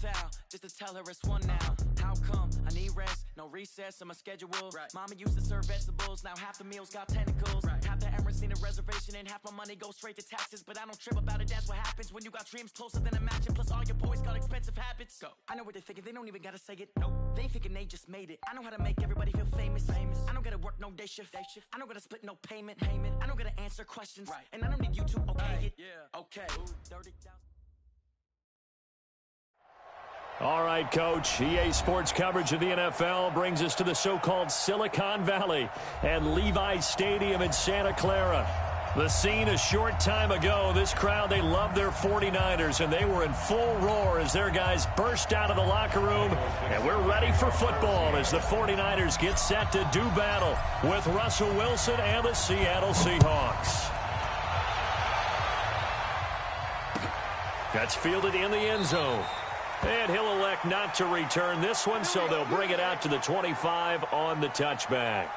foul, just to tell her it's one now. How come? I need rest, no recess on my schedule. Right. Mama used to serve vegetables, now half the meals got tentacles. Right. Half the Emirates need a reservation and half my money goes straight to taxes. But I don't trip about it, that's what happens when you got dreams closer than imagine. Plus all your boys got expensive habits. Go. I know what they're thinking, they don't even gotta say it. Nope. They thinking they just made it. I know how to make everybody feel famous. I don't gotta work no day shift. I don't gotta split no payment. I don't gotta answer questions. Right. And I don't need you to okay it. Yeah. Okay. 30,000. All right, Coach. EA Sports coverage of the NFL brings us to the so-called Silicon Valley and Levi's Stadium in Santa Clara. The scene a short time ago. This crowd, they love their 49ers, and they were in full roar as their guys burst out of the locker room. And we're ready for football as the 49ers get set to do battle with Russell Wilson and the Seattle Seahawks. That's fielded in the end zone. And he'll elect not to return this one, so they'll bring it out to the 25 on the touchback.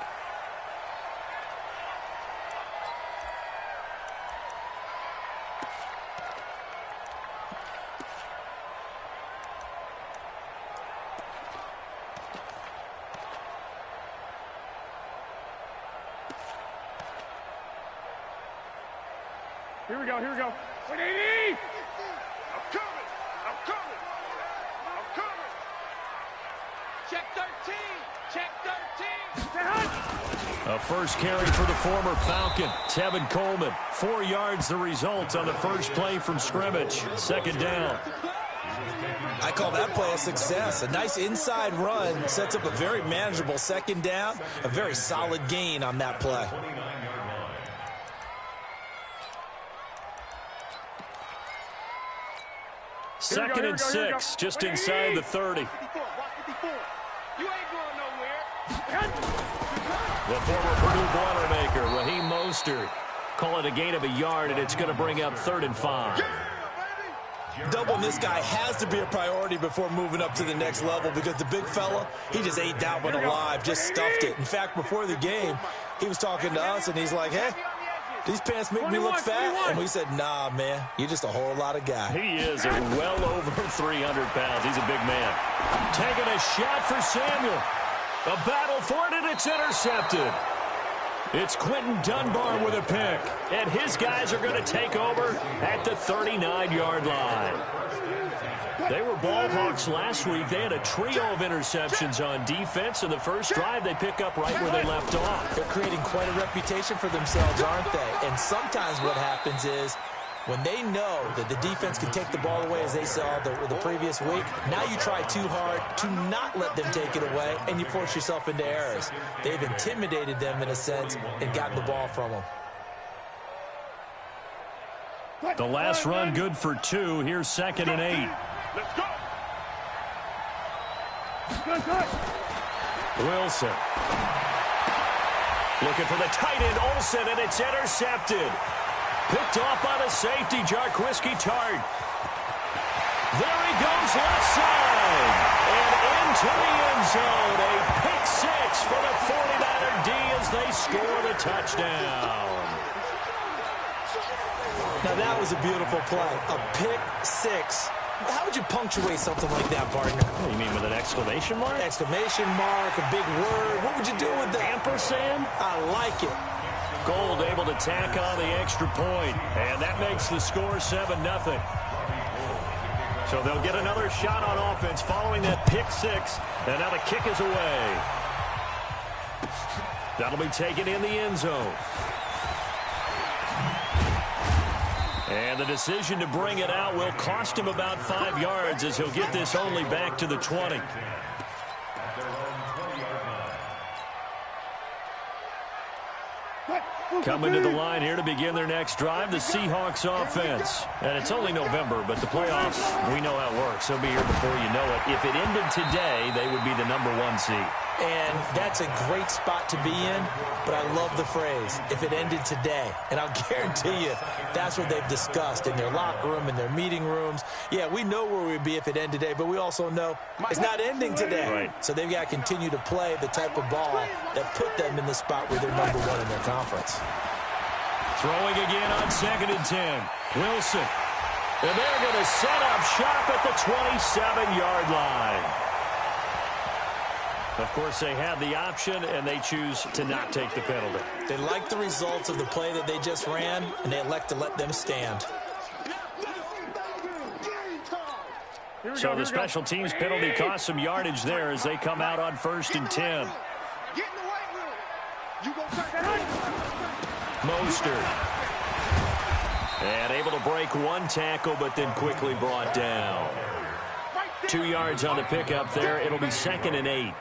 Here we go, here we go. What do you need? I'm coming, I'm coming. Check 13! Check 13! A first carry for the former Falcon, Tevin Coleman. 4 yards the result on the first play from scrimmage. Second down. I call that play a success. A nice inside run sets up a very manageable second down. A very solid gain on that play. Second and 6, just inside the 30. You ain't going nowhere. The former Purdue Boilermaker, Raheem Mostert. Call it a gain of a yard, and it's going to bring up 3rd and 5. Doubling this guy has to be a priority before moving up to the next level because the big fella, he just ate that one alive, just stuffed it. In fact, before the game, he was talking to us, and he's like, hey, these pants make me look fat. And we said, nah, man, you're just a whole lot of guy. He is well over 300 pounds. He's a big man. Taking a shot for Samuel. A battle for it, and it's intercepted. It's Quentin Dunbar with a pick. And his guys are going to take over at the 39-yard line. They were ball hawks last week. They had a trio of interceptions on defense. In the first drive, they pick up right where they left off. They're creating quite a reputation for themselves, aren't they? And sometimes what happens is when they know that the defense can take the ball away, as they saw the previous week, now you try too hard to not let them take it away, and you force yourself into errors. They've intimidated them, in a sense, and gotten the ball from them. The last run good for 2. Here's 2nd and 8. Let's go. Wilson. Looking for the tight end, Olsen, and it's intercepted. Picked off by the safety, Jarquiski Tart. There he goes, left side. And into the end zone. A pick 6 for the 49er D as they score the touchdown. Now, that was a beautiful play. A pick 6. How would you punctuate something like that, partner? Oh, you mean with an exclamation mark? Exclamation mark, a big word. What would you do with that? Ampersand? I like it. Gold able to tack on the extra point, and that makes the score 7-0. So they'll get another shot on offense following that pick 6, and now the kick is away. That'll be taken in the end zone. And the decision to bring it out will cost him about 5 yards as he'll get this only back to the 20. Coming to the line here to begin their next drive, the Seahawks offense. And it's only November, but the playoffs, we know how it works. They'll be here before you know it. If it ended today, they would be the #1 seed. And that's a great spot to be in, but I love the phrase, if it ended today. And I'll guarantee you, that's what they've discussed in their locker room, in their meeting rooms. Yeah, we know where we'd be if it ended today, but we also know it's not ending today. Right. So they've got to continue to play the type of ball that put them in the spot where they're #1 in their conference. Throwing again on 2nd and 10. Wilson. And they're going to set up shop at the 27-yard line. Of course, they have the option, and they choose to not take the penalty. They like the results of the play that they just ran, and they elect to let them stand. So the special teams penalty cost some yardage there as they come out on 1st and 10. Mostert. And able to break one tackle, but then quickly brought down. 2 yards on the pickup there. It'll be 2nd and 8.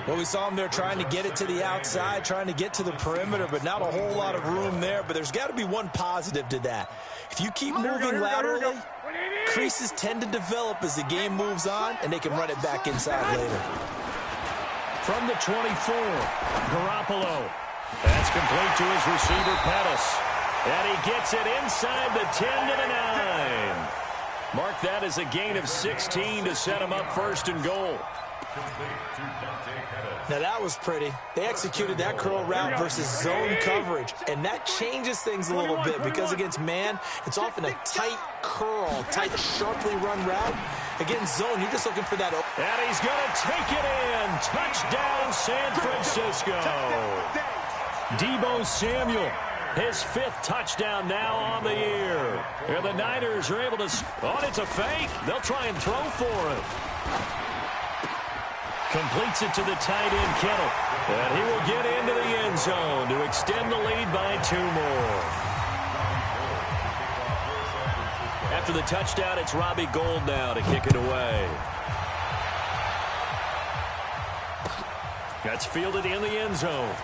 Well, we saw them there trying to get it to the outside, trying to get to the perimeter, but not a whole lot of room there. But there's got to be one positive to that. If you keep moving laterally, creases tend to develop as the game moves on, and they can run it back inside later. From the 24, Garoppolo. That's complete to his receiver, Pettis. And he gets it inside the 10 to the 9. Mark that as a gain of 16 to set him up 1st and goal. Now that was pretty. They executed that curl route versus zone coverage, and that changes things a little bit because against man, it's often a tight curl, tight, sharply run route. Against zone, you're just looking for that. And he's going to take it in. Touchdown, San Francisco. Deebo Samuel, his 5th touchdown now on the year. And the Niners are able to... Oh, it's a fake. They'll try and throw for it. Completes it to the tight end, Kittle. And he will get into the end zone to extend the lead by 2 more. After the touchdown, it's Robbie Gould now to kick it away. That's fielded in the end zone.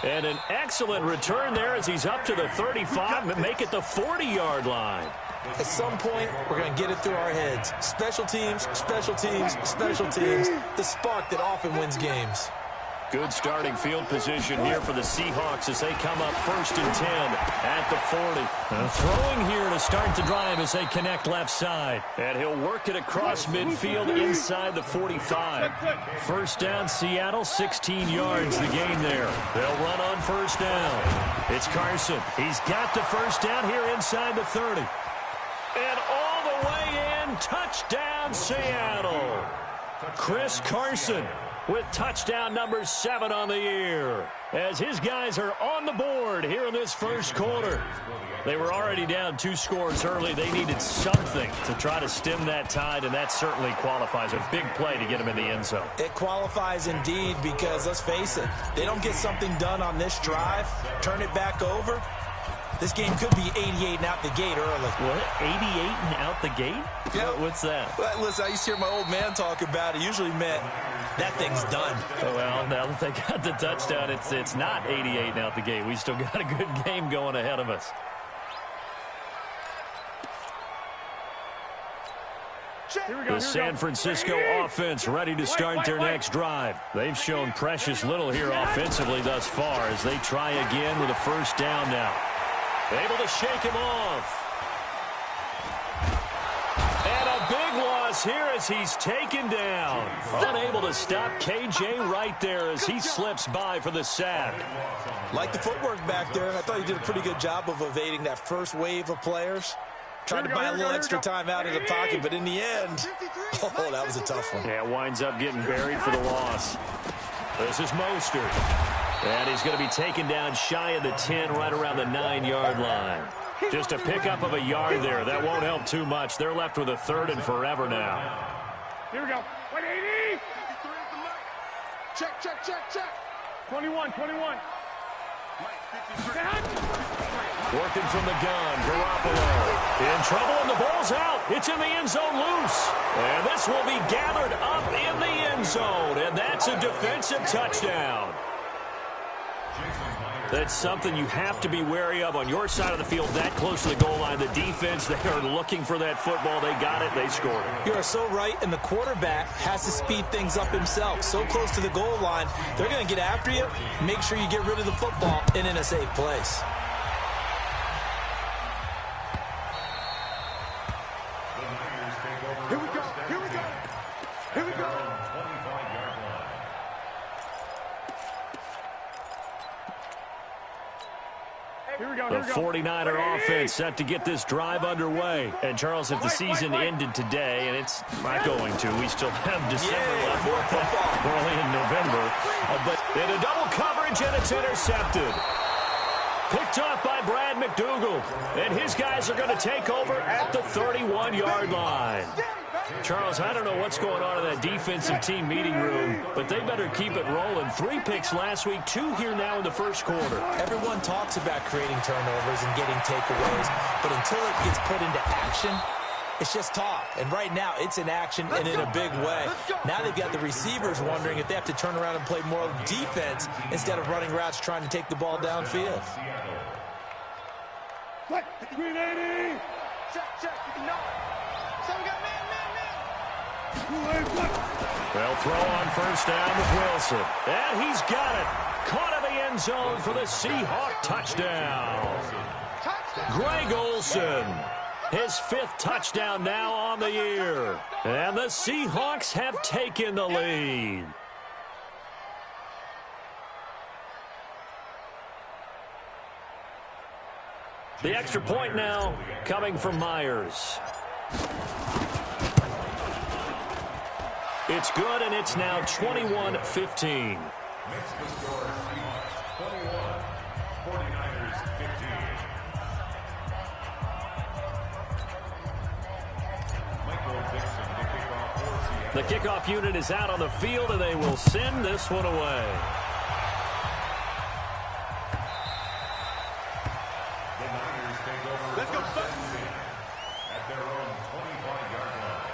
And an excellent return there as he's up to the 35 and make it the 40-yard line. At some point, we're going to get it through our heads. Special teams, special teams, special teams. The spark that often wins games. Good starting field position here for the Seahawks as they come up 1st and 10 at the 40. Throwing here to start the drive as they connect left side. And he'll work it across midfield inside the 45. 1st down, Seattle, 16 yards the gain there. They'll run on 1st down. It's Carson. He's got the 1st down here inside the 30. And all the way in, touchdown, Seattle. Chris Carson with touchdown number 7 on the year, as his guys are on the board here in this 1st quarter. They were already down 2 scores early. They needed something to try to stem that tide, and that certainly qualifies. A big play to get him in the end zone. It qualifies indeed because, let's face it, they don't get something done on this drive, turn it back over. This game could be 88 and out the gate early. What? 88 and out the gate? Yeah. What's that? Well, listen, I used to hear my old man talk about it. Usually meant that thing's done. Well, now that they got the touchdown, it's not 88 and out the gate. We still got a good game going ahead of us. The San Francisco offense ready to start their next drive. They've shown precious little here offensively thus far as they try again with a 1st down now. Able to shake him off. And a big loss here as he's taken down. Unable to stop KJ right there as he slips by for the sack. Like the footwork back there, I thought he did a pretty good job of evading that first wave of players. Tried to buy a little extra time out of the pocket, but in the end, oh, that was a tough one. Yeah, winds up getting buried for the loss. This is Mostert. And he's going to be taken down shy of the 10, right around the 9-yard line. Just a pickup of a yard there. That won't help too much. They're left with a 3rd and forever now. Here we go. 180. Check, check, check, check. 21. Working from the gun, Garoppolo. In trouble, and the ball's out. It's in the end zone loose. And this will be gathered up in the end zone. And that's a defensive touchdown. That's something you have to be wary of on your side of the field, that close to the goal line. The defense, they are looking for that football. They got it. They scored it. You are so right, and the quarterback has to speed things up himself. So close to the goal line, they're going to get after you. Make sure you get rid of the football and in a safe place. Here we go. Here we go. Here we go. The 49er offense set to get this drive underway. And, Charles, if the season ended today, and it's not going to, we still have December left. We're only in November. But in a double coverage, and it's intercepted. Picked off by Brad McDougal. And his guys are going to take over at the 31-yard line. Charles, I don't know what's going on in that defensive team meeting room, but they better keep it rolling. 3 picks last week, 2 here now in the first quarter. Everyone talks about creating turnovers and getting takeaways, but until it gets put into action, it's just talk. And right now, it's in action and in a big way. Now they've got the receivers wondering if they have to turn around and play more defense instead of running routes trying to take the ball downfield. Green 80. Check. No. So we got man. They'll throw on first down with Wilson. And he's got it. Caught in the end zone for the Seahawk touchdown. Greg Olsen. His 5th touchdown now on the year. And the Seahawks have taken the lead. The extra point now coming from Myers. It's good, and it's now 21-15. The kickoff unit is out on the field, and they will send this one away. Let's go, son. At their own 25-yard line.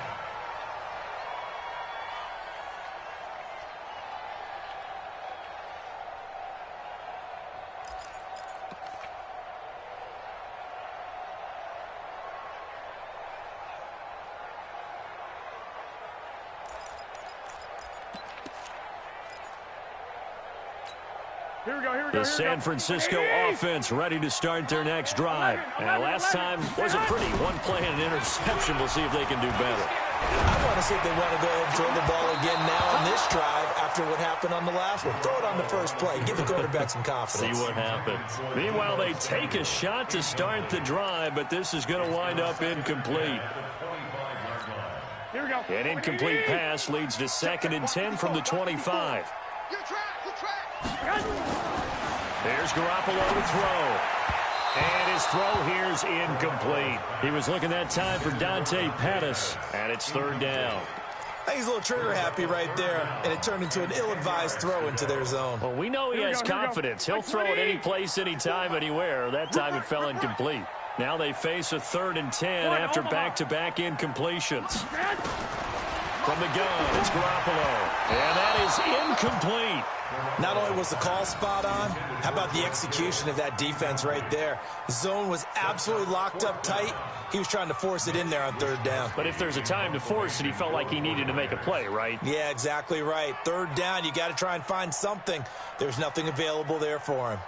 Here we go. The San Francisco offense ready to start their next drive. And last time wasn't pretty. One play and an interception. We'll see if they can do better. I want to see if they want to go ahead and throw the ball again now on this drive after what happened on the last one. Throw it on the first play. Give the quarterback some confidence. See what happens. Meanwhile, they take a shot to start the drive, but this is going to wind up incomplete. Here we go. An incomplete pass leads to 2nd and 10 from the 25. Good track. There's Garoppolo to throw. And his throw here's incomplete. He was looking that time for Dante Pettis, and it's 3rd down. I think he's a little trigger happy right there, and it turned into an ill-advised throw into their zone. Well, we know he has confidence. He'll throw it any place, anytime, anywhere. That time it fell incomplete. Now they face a 3rd and 10 after back-to-back incompletions. From the gun, it's Garoppolo. And that is incomplete. Not only was the call spot on, how about the execution of that defense right there? Zone was absolutely locked up tight. He was trying to force it in there on 3rd down. But if there's a time to force it, he felt like he needed to make a play, right? Yeah, exactly right. 3rd down, you got to try and find something. There's nothing available there for him.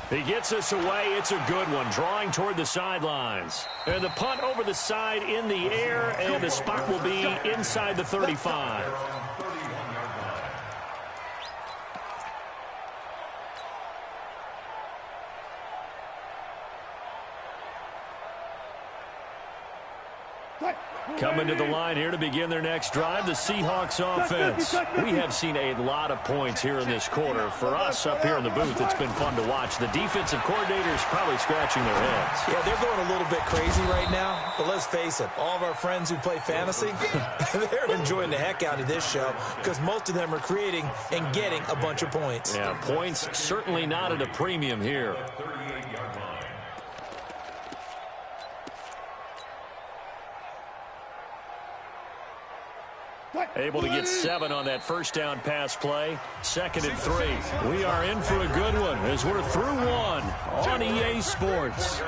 He gets us away. It's a good one. Drawing toward the sidelines. And the punt over the side in the air, and the spot will be inside the 35. Coming to the line here to begin their next drive, the Seahawks offense. We have seen a lot of points here in this quarter. For us up here in the booth, it's been fun to watch. The defensive coordinators probably scratching their heads. Yeah, they're going a little bit crazy right now. But let's face it, all of our friends who play fantasy, they're enjoying the heck out of this show because most of them are creating and getting a bunch of points. Yeah, points certainly not at a premium here. Able to get 7 on that first down pass play. 2nd and 3. We are in for a good one as we're through 1 on EA Sports.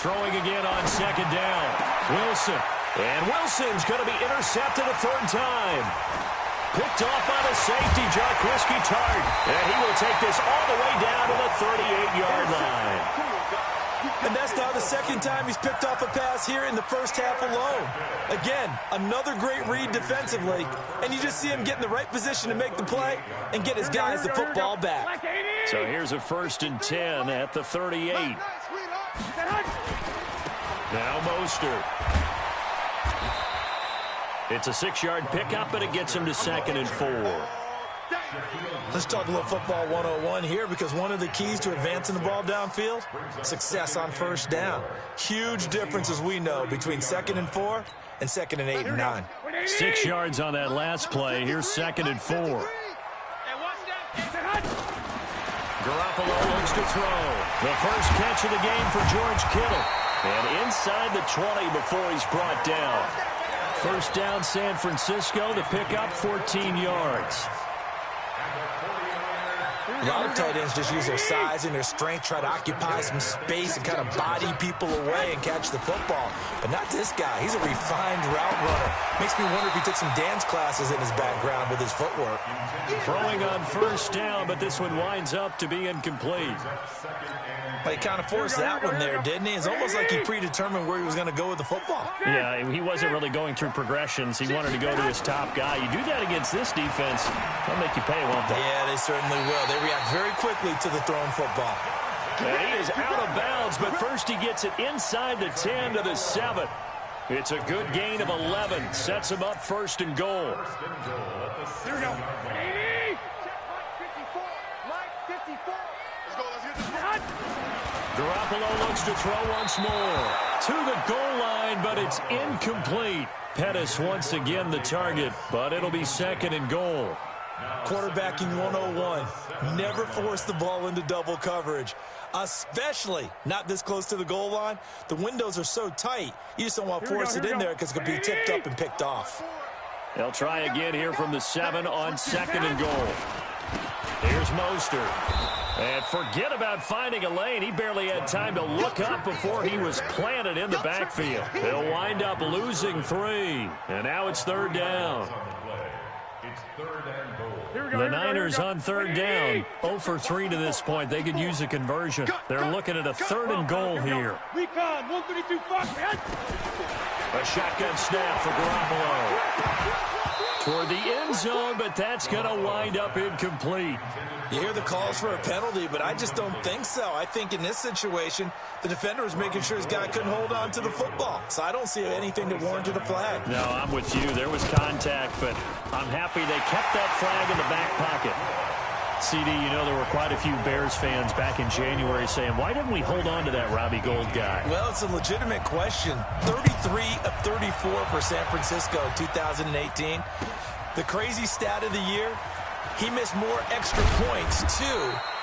Throwing again on 2nd down. Wilson. And Wilson's going to be intercepted a 3rd time. Picked off by the safety, Jarquiski Tart. And he will take this all the way down to the 38-yard line. And that's now the second time he's picked off a pass here in the first half alone. Again, another great read defensively. And you just see him get in the right position to make the play and get his guys the football back. So here's a 1st and 10 at the 38. Now Mostert. It's a 6-yard pickup, and it gets him to 2nd and 4. Let's talk a little football 101 here, because one of the keys to advancing the ball downfield, success on first down. Huge difference, as we know, between 2nd and 4 and 2nd and 8 and 9. 6 yards on that last play. Here's 2nd and 4. Garoppolo looks to throw. The first catch of the game for George Kittle. And inside the 20 before he's brought down. First down, San Francisco. The pickup, 14 yards. A lot of tight ends just use their size and their strength, try to occupy some space and kind of body people away and catch the football. But not this guy. He's a refined route runner. Makes me wonder if he took some dance classes in his background with his footwork. Throwing on first down, but this one winds up to be incomplete. But he kind of forced that one there, didn't he? It's almost like he predetermined where he was going to go with the football. Yeah, he wasn't really going through progressions. He wanted to go to his top guy. You do that against this defense, they'll make you pay, won't they? Yeah, they certainly will. They react very quickly to the thrown football. And he is out of bounds, but first he gets it inside the 10 to the 7. It's a good gain of 11. Sets him up 1st and goal. Here we go. 80. Mike 54. Let's go. Let's get this. Garoppolo looks to throw once more. To the goal line, but it's incomplete. Pettis once again the target, but it'll be 2nd and goal. Quarterbacking 101. Never force the ball into double coverage, especially not this close to the goal line. The windows are so tight, you just don't want to force it in there because it could be tipped up and picked off. They'll try again here from the 7 on 2nd and goal. Here's Mostert. And forget about finding a lane. He barely had time to look up before he was planted in the backfield. They'll wind up losing 3. And now it's 3rd down. It's 3rd and goal. The Niners on 3rd down. 0 for 3 to this point. They could use a conversion. They're looking at a 3rd and goal here. Recon 132 Fox. A shotgun snap for Garoppolo. Toward the end zone, but that's going to wind up incomplete. You hear the calls for a penalty, but I just don't think so. I think in this situation, the defender was making sure his guy couldn't hold on to the football. So I don't see anything that warranted a flag. No, I'm with you. There was contact, but I'm happy they kept that flag in the back pocket. CD, you know there were quite a few Bears fans back in January saying, why didn't we hold on to that Robbie Gould guy? Well, it's a legitimate question. 33 of 34 for San Francisco in 2018. The crazy stat of the year, he missed more extra points, 2,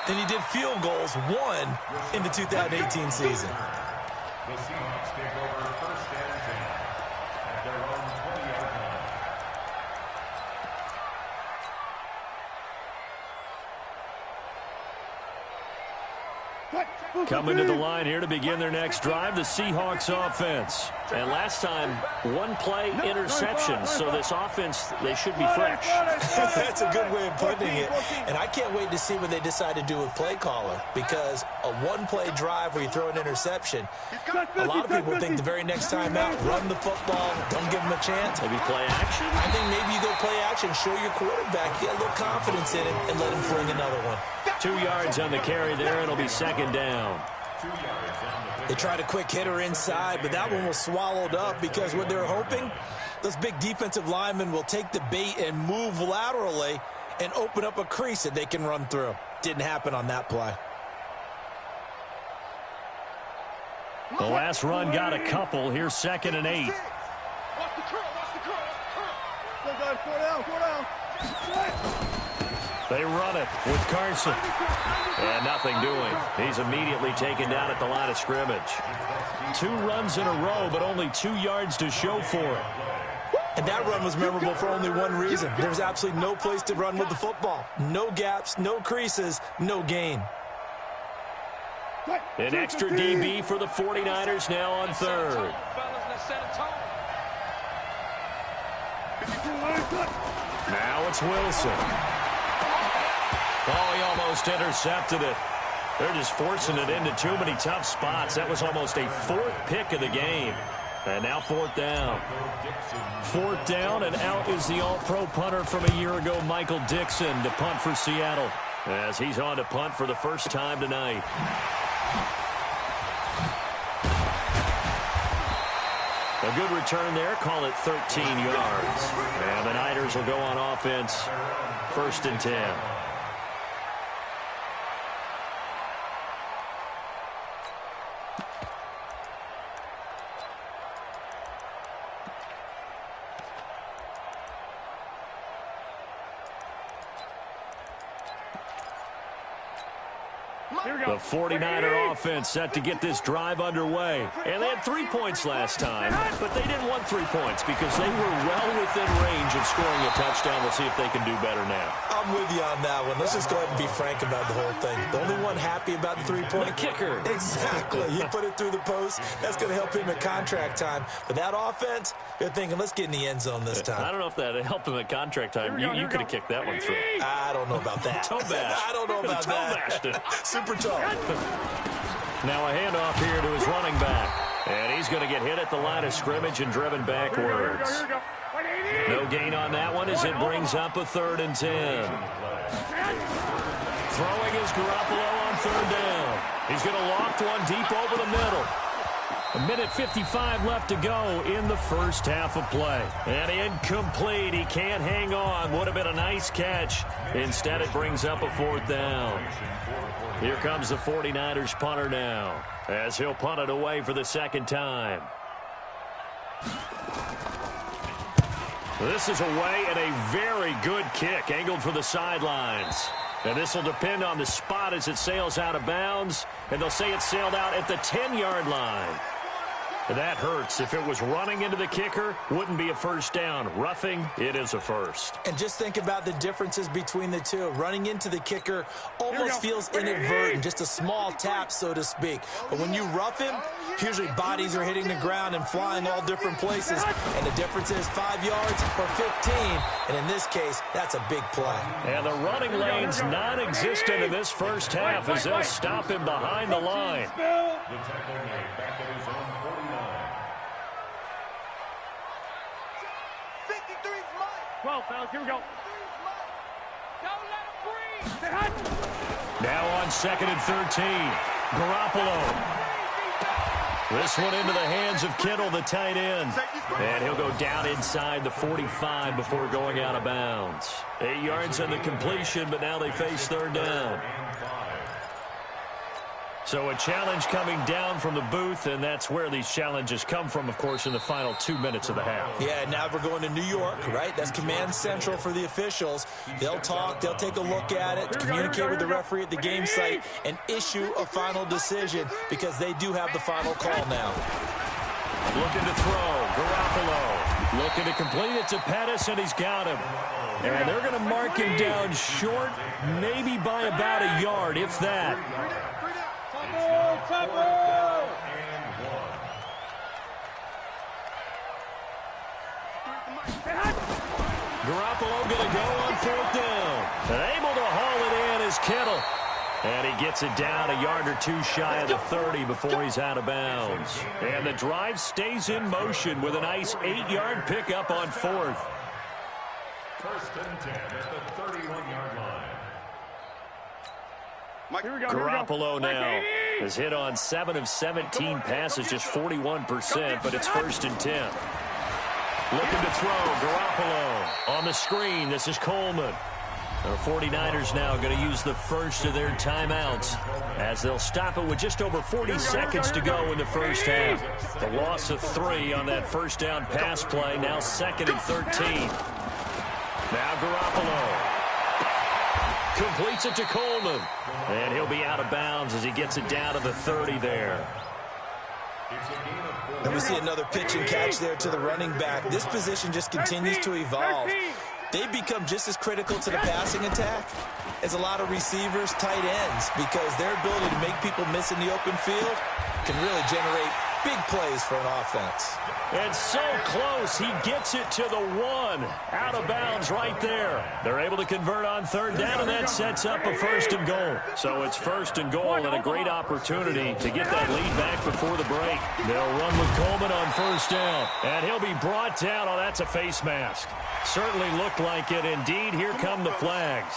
than he did field goals, 1, in the 2018 season. The Seahawks take over 1st and 10 at their own 20-yard line. Coming to the line here to begin their next drive, the Seahawks offense. And last time, 1 play interception. So this offense, they should be fresh. That's a good way of putting it. And I can't wait to see what they decide to do with play caller, because a 1-play drive where you throw an interception, a lot of people think the very next time out, run the football, don't give them a chance. Maybe play action? I think maybe you go play action, show your quarterback, get a little confidence in it, and let him fling another one. 2 yards on the carry there. It'll be 2nd down. They tried a quick hitter inside, but that one was swallowed up because what they're hoping, those big defensive linemen will take the bait and move laterally and open up a crease that they can run through. Didn't happen on that play. The last run got a couple. Here's 2nd and 8. Watch the curl. Watch the curl. Go, guys. 4 down. They run it with Carson. And nothing doing. He's immediately taken down at the line of scrimmage. 2 runs in a row, but only 2 yards to show for it. And that run was memorable for only one reason. There's absolutely no place to run with the football. No gaps, no creases, no gain. An extra DB for the 49ers now on 3rd. Now Now it's Wilson. Oh, he almost intercepted it. They're just forcing it into too many tough spots. That was almost a fourth pick of the game. And now fourth down. Fourth down, and out is the all-pro punter from a year ago, Michael Dixon, to punt for Seattle, as he's on to punt for the first time tonight. A good return there. Call it 13 yards. And the Niners will go on offense. 1st and 10. The 49er offense set to get this drive underway. And they had 3 points last time, but they didn't want 3 points because they were well within range of scoring a touchdown. We'll see if they can do better now. I'm with you on that one. Let's just go ahead and be frank about the whole thing. The only one happy about the 3-point kicker. Exactly. He put it through the post. That's going to help him at contract time. But that offense, they're thinking, let's get in the end zone this time. I don't know if that helped him at contract time. You could have kicked that one through. I don't know about that. Toe bash. I don't know about that. Toe bashed it. Super toe. Now a handoff here to his running back. And he's going to get hit at the line of scrimmage and driven backwards. No gain on that one as it brings up a 3rd and 10. Throwing is Garoppolo on 3rd down. He's going to loft one deep over the middle. 1:55 left to go in the first half of play. And incomplete. He can't hang on. Would have been a nice catch. Instead, it brings up a 4th down. Here comes the 49ers punter now, as he'll punt it away for the 2nd time. This is away and a very good kick, angled for the sidelines. And this will depend on the spot as it sails out of bounds, and they'll say it sailed out at the 10-yard line. That hurts. If it was running into the kicker, wouldn't be a 1st down. Roughing, it is a 1st. And just think about the differences between the two. Running into the kicker almost feels inadvertent, just a small tap, so to speak. But when you rough him, usually bodies are hitting the ground and flying all different places. And the difference is 5 yards or 15. And in this case, that's a big play. And the running lane's non-existent in this first half as they'll stop him behind the line. The tackle made back at his own 49. 53's mine. 12, fellas, here we go. Don't let him breathe. Now on 2nd and 13. Garoppolo. This one into the hands of Kittle, the tight end. And he'll go down inside the 45 before going out of bounds. 8 yards on the completion, but now they face 3rd down. So a challenge coming down from the booth, and that's where these challenges come from, of course, in the final 2 minutes of the half. Yeah, now we're going to New York, right? That's command central for the officials. They'll talk, they'll take a look at it, communicate with the referee at the game site, and issue a final decision because they do have the final call now. Looking to throw, Garoppolo. Looking to complete it to Pettis, and he's got him. And they're going to mark him down short, maybe by about a yard, if that. Garoppolo going to go on 4th down. And able to haul it in is Kittle. And he gets it down a yard or 2 shy of the 30 before he's out of bounds. And the drive stays in motion with a nice 8-yard pickup on 4th. 1st and 10 at the 31-yard line. Garoppolo now has hit on 7 of 17 passes, just 41%, but it's 1st and 10. Looking to throw, Garoppolo on the screen. This is Coleman. The 49ers now going to use the first of their timeouts as they'll stop it with just over 40 seconds to go in the first half. The loss of 3 on that 1st down pass play, now 2nd and 13. Now Garoppolo completes it to Coleman. And he'll be out of bounds as he gets it down to the 30 there. And we see another pitch and catch there to the running back. This position just continues to evolve. They become just as critical to the passing attack as a lot of receivers, tight ends, because their ability to make people miss in the open field can really generate big plays for an offense. And so close, he gets it to the 1. Out of bounds right there. They're able to convert on third down, and that sets up a 1st and goal. So it's 1st and goal and a great opportunity to get that lead back before the break. They'll run with Coleman on 1st down, and he'll be brought down. Oh, that's a face mask. Certainly looked like it. Indeed, here come the flags.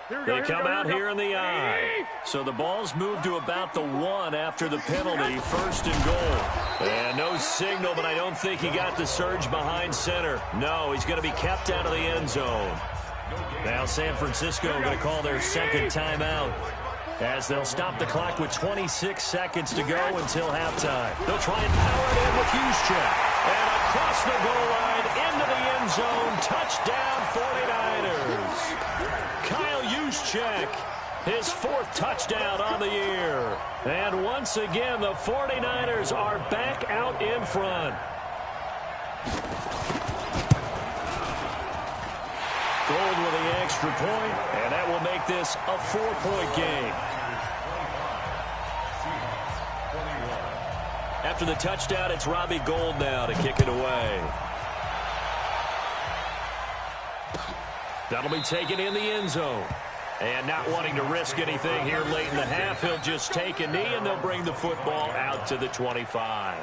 They come out here in the eye. So the ball's moved to about the 1 after the penalty, 1st and goal. And no signal, but I don't think he got the surge behind center. No, he's going to be kept out of the end zone. Now San Francisco going to call their 2nd timeout, as they'll stop the clock with 26 seconds to go until halftime. They'll try and power it in with Juszczyk. And across the goal line, into the end zone, touchdown 49ers. Kyle Juszczyk, his 4th touchdown on the year. And once again, the 49ers are back out in front. Gold with the extra point, and that will make this a 4-point game. After the touchdown, it's Robbie Gould now to kick it away. That'll be taken in the end zone. And not wanting to risk anything here late in the half, he'll just take a knee, and they'll bring the football out to the 25.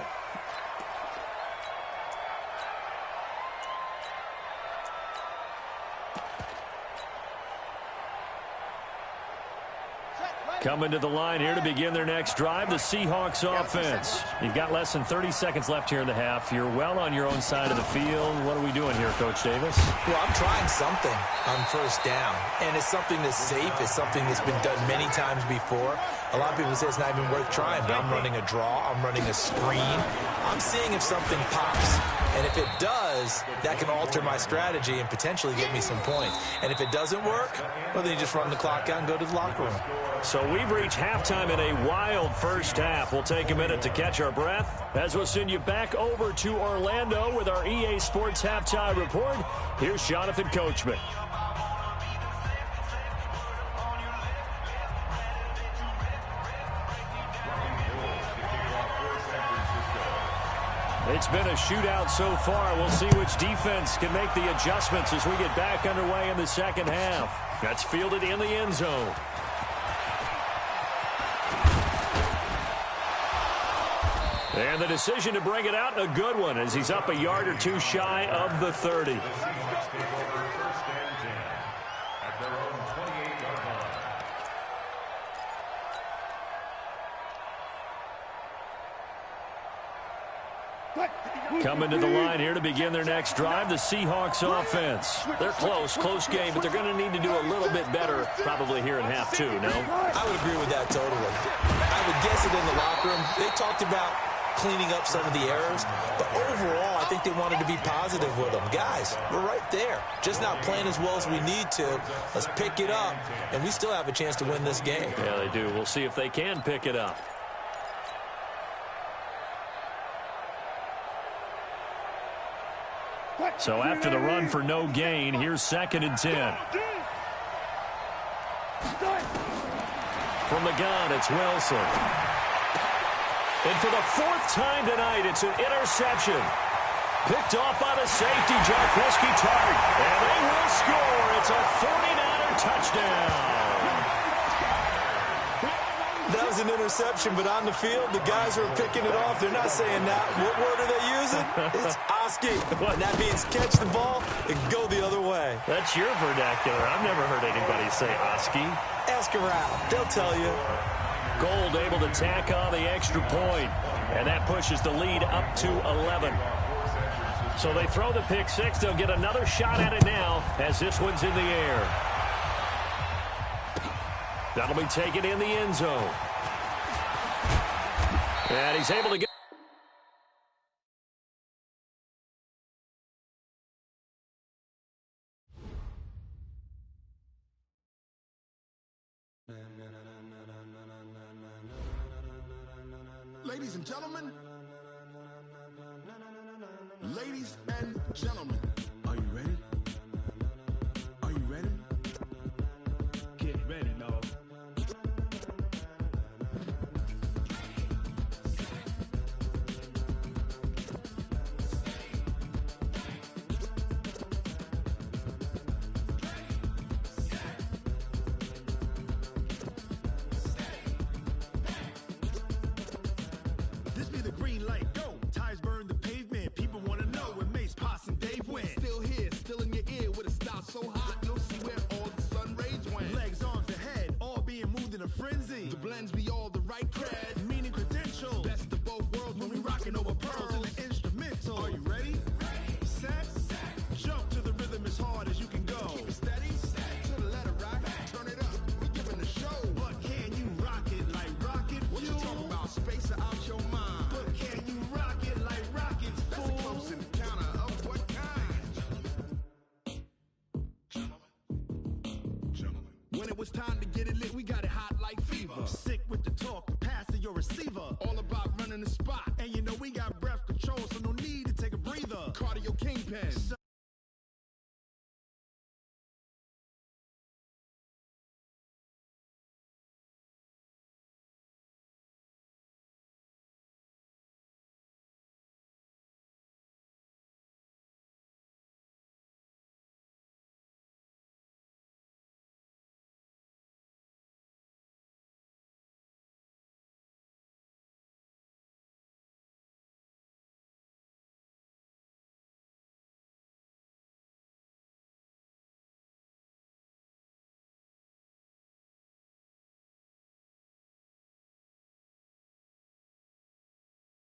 Coming to the line here to begin their next drive, the Seahawks offense. You've got less than 30 seconds left here in the half. You're well on your own side of the field. What are we doing here, Coach Davis? Well, I'm trying something on 1st down, and it's something that's safe. It's something that's been done many times before. A lot of people say it's not even worth trying, but I'm running a draw. I'm running a screen. I'm seeing if something pops. And if it does, that can alter my strategy and potentially get me some points. And if it doesn't work, well, then you just run the clock out and go to the locker room. So we've reached halftime in a wild 1st half. We'll take a minute to catch our breath as we'll send you back over to Orlando with our EA Sports Halftime Report. Here's Jonathan Coachman. It's been a shootout so far. We'll see which defense can make the adjustments as we get back underway in the 2nd half. That's fielded in the end zone. And the decision to bring it out, a good one, as he's up a yard or 2 shy of the 30. Coming to the line here to begin their next drive, the Seahawks offense. They're close game, but they're going to need to do a little bit better probably here in half 2, no? I would agree with that totally. I would guess it in the locker room. They talked about cleaning up some of the errors, but overall, I think they wanted to be positive with them. Guys, we're right there. Just not playing as well as we need to. Let's pick it up, and we still have a chance to win this game. Yeah, they do. We'll see if they can pick it up. So after the run for no gain, here's 2nd and 10. From the gun, it's Wilson. And for the 4th time tonight, it's an interception. Picked off by the safety, Jarquiski Tart. And they will score. It's a 49er touchdown. That was an interception, but on the field, the guys who are picking it off, they're not saying that. What word are they using? It's Oski. And that means catch the ball and go the other way. That's your vernacular. I've never heard anybody say Oski. Ask around. They'll tell you. Gould able to tack on the extra point, and that pushes the lead up to 11. So they throw the pick 6. They'll get another shot at it now as this one's in the air. That'll be taken in the end zone. And he's able to get. Ladies and gentlemen, are you ready? Are you ready? Get ready, y'all. blends be all the right cred, meaning credentials. Best of both worlds when we rockin' over pearls in the instrumental. Are you ready? Ready. Set. Jump to the rhythm as hard as you can go. Keep it steady. To the letter right. Turn it up. We giving the show. But can you rock it like rocket fuel? What you talking about? Space or out your mind? But can you rock it like rockets, fool? That's a close encounter of what kind? Gentlemen. When it was time to get it lit, we got it hot like fever. Sick with the talk, the pass to your receiver. All about running the spot. And you know we got breath control, so no need to take a breather. Cardio kingpin.